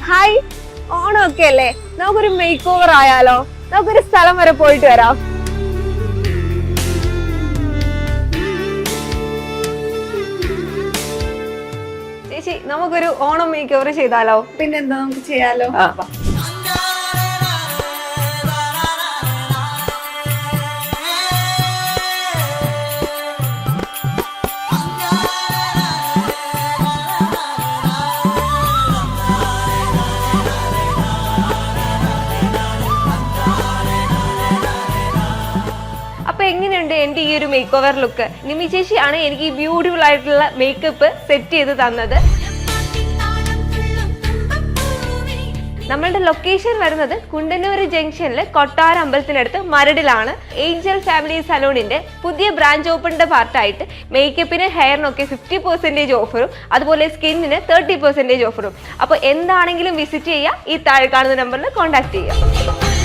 Hi, ഓണമൊക്കെ അല്ലേ, നമുക്കൊരു മേക്ക് ഓവർ ആയാലോ? നമുക്കൊരു സ്ഥലം വരെ പോയിട്ട് വരാം. ചേച്ചി, നമുക്കൊരു ഓണം മേക്ക് ഓവർ ചെയ്താലോ? പിന്നെന്താ, നമുക്ക് ചെയ്യാലോ. അപ്പൊ എങ്ങനെയുണ്ട് എന്റെ ഈ ഒരു മേക്ക് ഓവർ ലുക്ക്? നിമി ചേച്ചിയാണ് എനിക്ക് ഈ ബ്യൂട്ടിഫുൾ ആയിട്ടുള്ള മേക്കപ്പ് സെറ്റ് ചെയ്ത് തന്നത്. നമ്മളുടെ ലൊക്കേഷൻ വരുന്നത് കുണ്ടന്നൂർ ജംഗ്ഷനിൽ കൊട്ടാര അമ്പലത്തിനടുത്ത് മരടിലാണ്. ഏഞ്ചൽ ഫാമിലി സലൂണിന്റെ പുതിയ ബ്രാഞ്ച് ഓപ്പണിന്റെ പാർട്ടായിട്ട് മേക്കപ്പിന് ഹെയറിനൊക്കെ 50% ഓഫറും അതുപോലെ സ്കിന്നിന് 30% ഓഫറും. അപ്പോൾ എന്താണെങ്കിലും വിസിറ്റ് ചെയ്യുക. ഈ താഴെ കാണുന്ന നമ്പറിൽ കോൺടാക്ട് ചെയ്യുക.